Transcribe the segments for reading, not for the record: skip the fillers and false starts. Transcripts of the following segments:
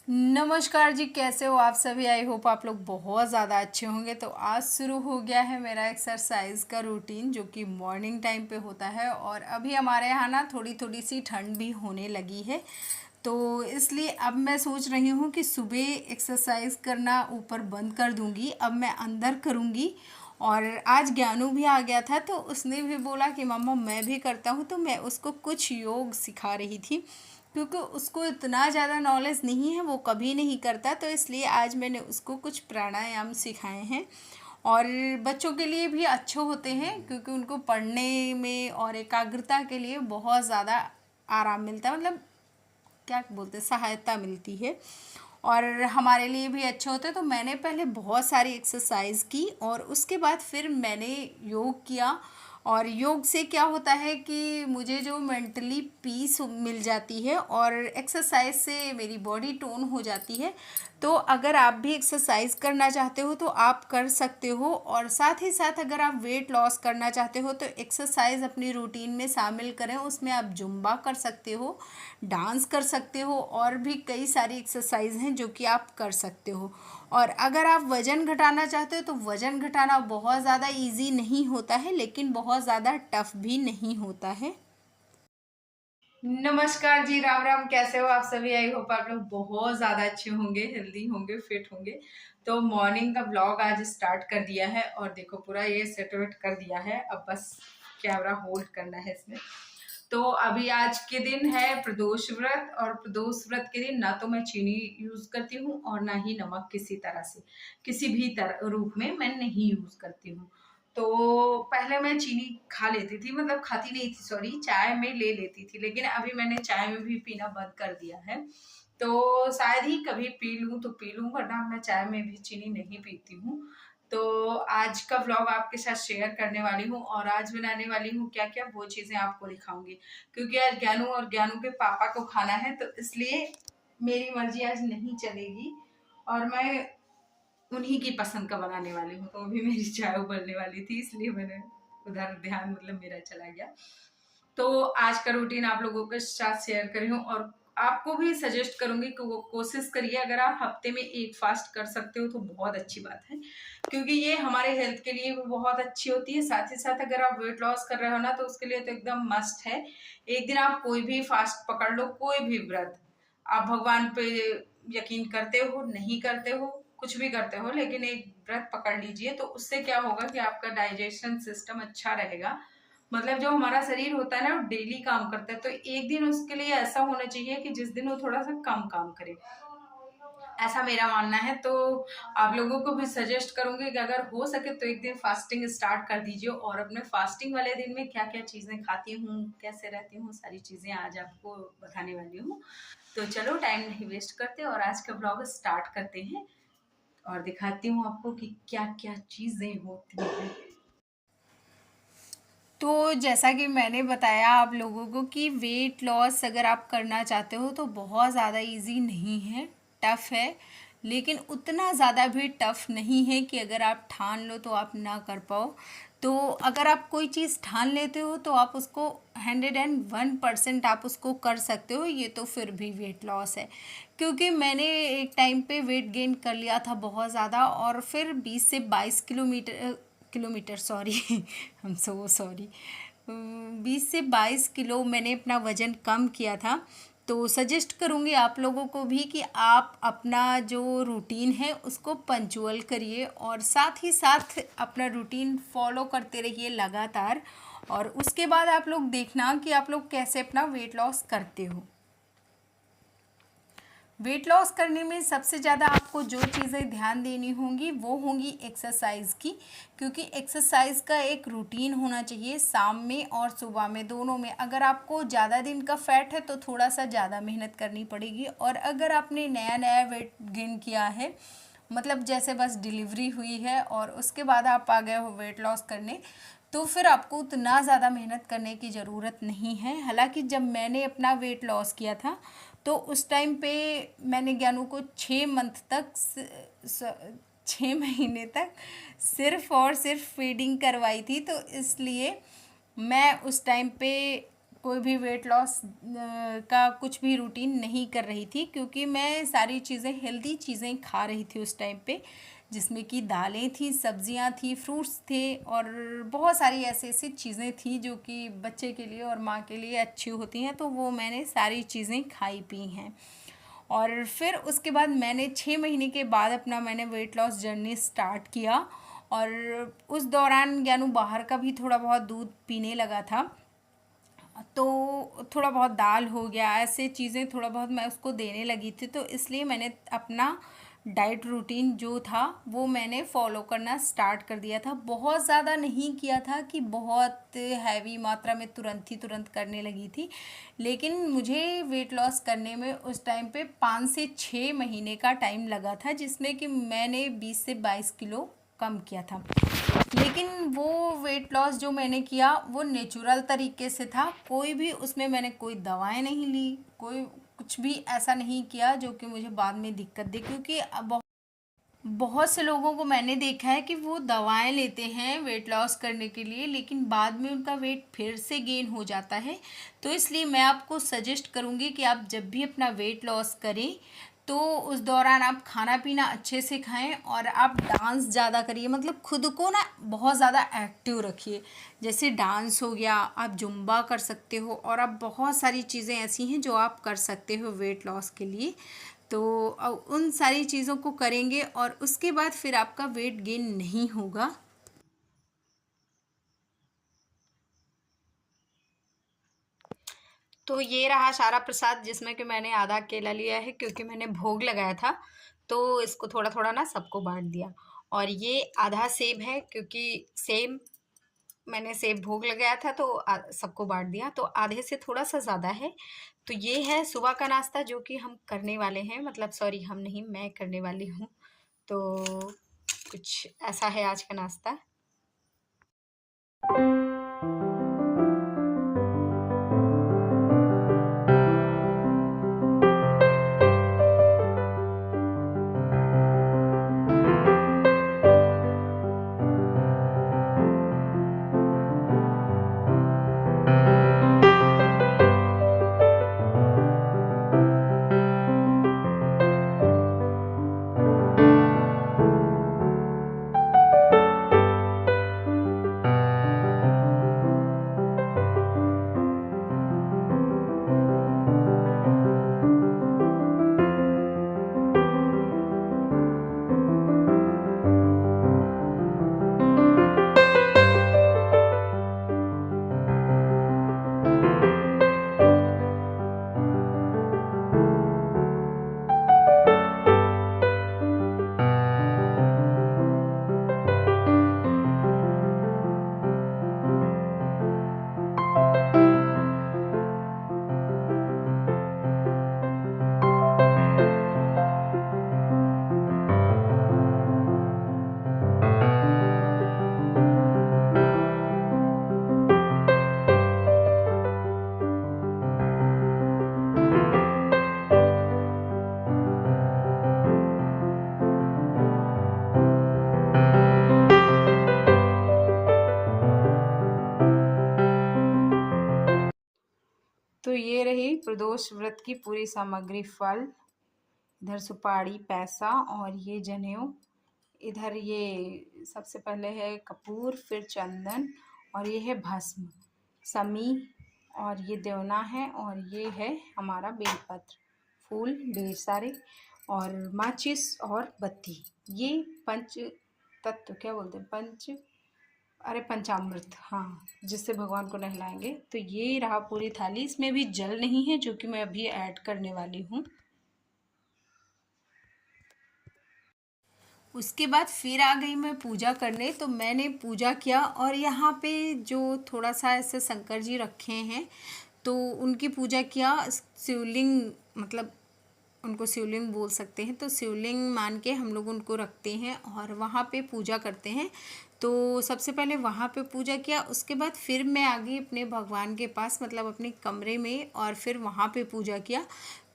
नमस्कार जी, कैसे हो आप सभी। आई होप आप लोग बहुत ज़्यादा अच्छे होंगे। तो आज शुरू हो गया है मेरा एक्सरसाइज का रूटीन, जो कि मॉर्निंग टाइम पे होता है। और अभी हमारे यहाँ ना थोड़ी थोड़ी सी ठंड भी होने लगी है, तो इसलिए अब मैं सोच रही हूँ कि सुबह एक्सरसाइज करना ऊपर बंद कर दूँगी, अब मैं अंदर करूँगी। और आज ज्ञानू भी आ गया था, तो उसने भी बोला कि मम्मा मैं भी करता हूँ, तो मैं उसको कुछ योग सिखा रही थी, क्योंकि उसको इतना ज़्यादा नॉलेज नहीं है, वो कभी नहीं करता। तो इसलिए आज मैंने उसको कुछ प्राणायाम सिखाए हैं। और बच्चों के लिए भी अच्छे होते हैं, क्योंकि उनको पढ़ने में और एकाग्रता के लिए बहुत ज़्यादा आराम मिलता है, मतलब क्या बोलते हैं, सहायता मिलती है। और हमारे लिए भी अच्छे होते हैं। तो मैंने पहले बहुत सारी एक्सरसाइज की और उसके बाद फिर मैंने योग किया। और योग से क्या होता है कि मुझे जो मेंटली पीस मिल जाती है, और एक्सरसाइज से मेरी बॉडी टोन हो जाती है। तो अगर आप भी एक्सरसाइज करना चाहते हो तो आप कर सकते हो। और साथ ही साथ अगर आप वेट लॉस करना चाहते हो तो एक्सरसाइज अपनी रूटीन में शामिल करें। उसमें आप जुम्बा कर सकते हो, डांस कर सकते हो, और भी कई सारी एक्सरसाइज हैं जो कि आप कर सकते हो। और अगर आप वज़न घटाना चाहते हो तो वज़न घटाना बहुत ज़्यादा इजी नहीं होता है, लेकिन बहुत ज़्यादा टफ भी नहीं होता है। नमस्कार जी, राम राम, कैसे हो आप सभी। आई होप आप लोग बहुत ज़्यादा अच्छे होंगे, हेल्दी होंगे, फिट होंगे। तो मॉर्निंग का ब्लॉग आज स्टार्ट कर दिया है, और देखो पूरा ये सेट वेट कर दिया है। अब बस कैमरा होल्ड करना है इसमें। तो अभी आज के दिन है प्रदोष व्रत, और प्रदोष व्रत के दिन ना तो मैं चीनी यूज करती हूँ और ना ही नमक, किसी तरह से किसी भी तरह रूप में मैं नहीं यूज करती हूँ। तो पहले मैं चीनी खा लेती थी, मतलब खाती नहीं थी, सॉरी, चाय में ले लेती थी, लेकिन अभी मैंने चाय में भी पीना बंद कर दिया है। तो शायद ही कभी पी लूँ तो पी लूँ, वरना मैं चाय में भी चीनी नहीं पीती हूँ। तो आज का व्लॉग आपके साथ शेयर करने वाली हूँ, और आज बनाने वाली हूँ क्या क्या, वो चीज़ें आपको दिखाऊंगी। क्योंकि आज ज्ञानू और ज्ञानू के पापा को खाना है, तो इसलिए मेरी मर्जी आज नहीं चलेगी, और मैं उन्हीं की पसंद का बनाने वाली हूँ। तो अभी मेरी चाय उबलने वाली थी, इसलिए मैंने उधर ध्यान, मतलब मेरा चला गया। तो आज का रूटीन आप लोगों के साथ शेयर करी हूँ, और आपको भी सजेस्ट करूंगी कि वो कोशिश करिए, अगर आप हफ्ते में एक फास्ट कर सकते हो तो बहुत अच्छी बात है, क्योंकि ये हमारे हेल्थ के लिए भी बहुत अच्छी होती है। साथ ही साथ अगर आप वेट लॉस कर रहे हो ना, तो उसके लिए तो एकदम मस्ट है। एक दिन आप कोई भी फास्ट पकड़ लो, कोई भी व्रत। आप भगवान पे यकीन करते हो, नहीं करते हो, कुछ भी करते हो, लेकिन एक व्रत पकड़ लीजिए। तो उससे क्या होगा कि आपका डाइजेशन सिस्टम अच्छा रहेगा। मतलब जो हमारा शरीर होता है ना, वो डेली काम करता है, तो एक दिन उसके लिए ऐसा होना चाहिए कि जिस दिन वो थोड़ा सा कम काम करे। ऐसा मेरा मानना है। तो आप लोगों को भी सजेस्ट करूंगी कि अगर हो सके तो एक दिन फास्टिंग स्टार्ट कर दीजिए, और अपने फास्टिंग वाले दिन में क्या क्या चीजें खाती हूँ, कैसे रहती हूँ, सारी चीजें आज आपको बताने वाली हूँ। तो चलो टाइम नहीं वेस्ट करते, और आज का ब्लॉग स्टार्ट करते हैं, और दिखाती हूँ आपको कि क्या क्या चीजें होती हैं। तो जैसा कि मैंने बताया आप लोगों को कि वेट लॉस अगर आप करना चाहते हो तो बहुत ज़्यादा इजी नहीं है, टफ़ है। लेकिन उतना ज़्यादा भी टफ़ नहीं है कि अगर आप ठान लो तो आप ना कर पाओ। तो अगर आप कोई चीज़ ठान लेते हो तो आप उसको 101% आप उसको कर सकते हो। ये तो फिर भी वेट लॉस है, क्योंकि मैंने एक टाइम पे वेट गेन कर लिया था बहुत ज़्यादा, और फिर 20 से 22 kilometre sorry I am so sorry, 20 से 22 किलो मैंने अपना वज़न कम किया था। तो सजेस्ट करूँगी आप लोगों को भी कि आप अपना जो रूटीन है उसको पंचुअल करिए, और साथ ही साथ अपना रूटीन फॉलो करते रहिए लगातार। और उसके बाद आप लोग देखना कि आप लोग कैसे अपना वेट लॉस करते हो। वेट लॉस करने में सबसे ज़्यादा आपको जो चीज़ें ध्यान देनी होंगी वो होंगी एक्सरसाइज की, क्योंकि एक्सरसाइज का एक रूटीन होना चाहिए, शाम में और सुबह में दोनों में। अगर आपको ज़्यादा दिन का फैट है तो थोड़ा सा ज़्यादा मेहनत करनी पड़ेगी, और अगर आपने नया नया वेट गेन किया है, मतलब जैसे बस डिलीवरी हुई है और उसके बाद आप आ गए हो वेट लॉस करने, तो फिर आपको उतना ज़्यादा मेहनत करने की ज़रूरत नहीं है। हालांकि जब मैंने अपना वेट लॉस किया था तो उस टाइम पे मैंने ज्ञानू को 6 मंथ तक 6 महीने तक सिर्फ और सिर्फ फीडिंग करवाई थी। तो इसलिए मैं उस टाइम पे कोई भी वेट लॉस का कुछ भी रूटीन नहीं कर रही थी, क्योंकि मैं सारी चीज़ें हेल्दी चीज़ें खा रही थी उस टाइम पे, जिसमें कि दालें थी, सब्जियां थी, फ्रूट्स थे और बहुत सारी ऐसी ऐसी चीज़ें थी जो कि बच्चे के लिए और माँ के लिए अच्छी होती हैं, तो वो मैंने सारी चीज़ें खाई पी हैं। और फिर उसके बाद मैंने 6 महीने के बाद अपना मैंने वेट लॉस जर्नी स्टार्ट किया। और उस दौरान ज्ञानू बाहर का भी थोड़ा बहुत दूध पीने लगा था, तो थोड़ा बहुत दाल हो गया, ऐसे चीज़ें थोड़ा बहुत मैं उसको देने लगी थी, तो इसलिए मैंने अपना डाइट रूटीन जो था वो मैंने फॉलो करना स्टार्ट कर दिया था। बहुत ज़्यादा नहीं किया था कि बहुत हैवी मात्रा में तुरंत करने लगी थी, लेकिन मुझे वेट लॉस करने में उस टाइम पे 5 से 6 महीने का टाइम लगा था, जिसमें कि मैंने 20 से 22 किलो कम किया था। लेकिन वो वेट लॉस जो मैंने किया वो नेचुरल तरीके से था, कोई भी उसमें मैंने कोई दवाएं नहीं ली, कोई कुछ भी ऐसा नहीं किया जो कि मुझे बाद में दिक्कत दे। क्योंकि अब बहुत से लोगों को मैंने देखा है कि वो दवाएं लेते हैं वेट लॉस करने के लिए, लेकिन बाद में उनका वेट फिर से गेन हो जाता है। तो इसलिए मैं आपको सजेस्ट करूँगी कि आप जब भी अपना वेट लॉस करें तो उस दौरान आप खाना पीना अच्छे से खाएं और आप डांस ज़्यादा करिए, मतलब खुद को ना बहुत ज़्यादा एक्टिव रखिए। जैसे डांस हो गया, आप जुम्बा कर सकते हो, और आप बहुत सारी चीज़ें ऐसी हैं जो आप कर सकते हो वेट लॉस के लिए। तो उन सारी चीज़ों को करेंगे और उसके बाद फिर आपका वेट गेन नहीं होगा। तो ये रहा सारा प्रसाद, जिसमें कि मैंने आधा केला लिया है क्योंकि मैंने भोग लगाया था, तो इसको थोड़ा थोड़ा ना सबको बांट दिया। और ये आधा सेब है, क्योंकि सेब मैंने सेब भोग लगाया था तो सबको बांट दिया, तो आधे से थोड़ा सा ज़्यादा है। तो ये है सुबह का नाश्ता जो कि हम करने वाले हैं, मतलब सॉरी हम नहीं, मैं करने वाली हूँ। तो कुछ ऐसा है आज का नाश्ता। तो ये रही प्रदोष व्रत की पूरी सामग्री। फल, इधर सुपारी, पैसा और ये जनेऊ, इधर ये सबसे पहले है कपूर, फिर चंदन, और ये है भस्म, समी, और ये देवना है, और ये है हमारा बेलपत्र, फूल ढेर सारे, और माचिस और बत्ती। ये पंच तत्व क्या बोलते हैं, पंच, अरे पंचामृत, हाँ, जिससे भगवान को नहलाएंगे। तो ये रहा पूरी थाली, इसमें भी जल नहीं है जो कि मैं अभी ऐड करने वाली हूँ। उसके बाद फिर आ गई मैं पूजा करने, तो मैंने पूजा किया। और यहाँ पे जो थोड़ा सा ऐसे शंकर जी रखे हैं तो उनकी पूजा किया। शिवलिंग, मतलब उनको शिवलिंग बोल सकते हैं, तो शिवलिंग मान के हम लोग उनको रखते हैं और वहाँ पे पूजा करते हैं। तो सबसे पहले वहाँ पे पूजा किया, उसके बाद फिर मैं आ गई अपने भगवान के पास, मतलब अपने कमरे में, और फिर वहाँ पे पूजा किया।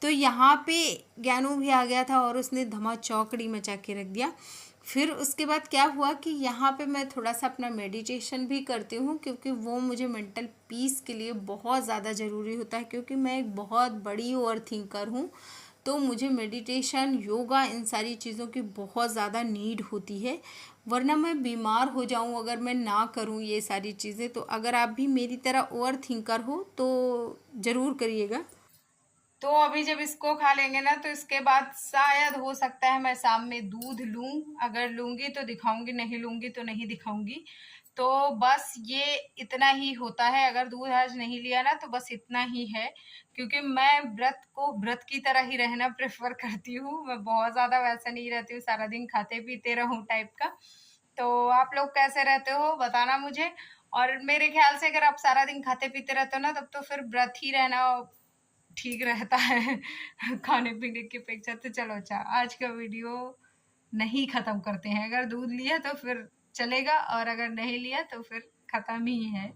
तो यहाँ पे ज्ञानू भी आ गया था और उसने धमा चौकड़ी मचा के रख दिया। फिर उसके बाद क्या हुआ कि यहाँ पे मैं थोड़ा सा अपना मेडिटेशन भी करती हूँ, क्योंकि वो मुझे मेंटल पीस के लिए बहुत ज़्यादा ज़रूरी होता है, क्योंकि मैं एक बहुत बड़ी ओवर थिंकर हूँ। तो मुझे मेडिटेशन, योगा, इन सारी चीज़ों की बहुत ज़्यादा नीड होती है, वरना मैं बीमार हो जाऊँ अगर मैं ना करूँ ये सारी चीज़ें। तो अगर आप भी मेरी तरह ओवर थिंकर हो तो ज़रूर करिएगा। तो अभी जब इसको खा लेंगे ना तो इसके बाद शायद हो सकता है मैं शाम में दूध लूं। अगर लूंगी तो दिखाऊंगी, नहीं लूंगी तो नहीं दिखाऊंगी। तो बस ये इतना ही होता है। अगर दूध आज नहीं लिया ना तो बस इतना ही है, क्योंकि मैं व्रत को व्रत की तरह ही रहना प्रेफर करती हूँ। मैं बहुत ज्यादा वैसा नहीं रहती हूँ सारा दिन खाते पीते रहूं टाइप का। तो आप लोग कैसे रहते हो बताना मुझे। और मेरे ख्याल से अगर आप सारा दिन खाते पीते रहते हो ना तब तो फिर व्रत ही रहना ठीक रहता है खाने पीने की अपेक्षा। तो चलो अच्छा, आज का वीडियो नहीं खत्म करते हैं। अगर दूध लिया तो फिर चलेगा, और अगर नहीं लिया तो फिर खत्म ही है।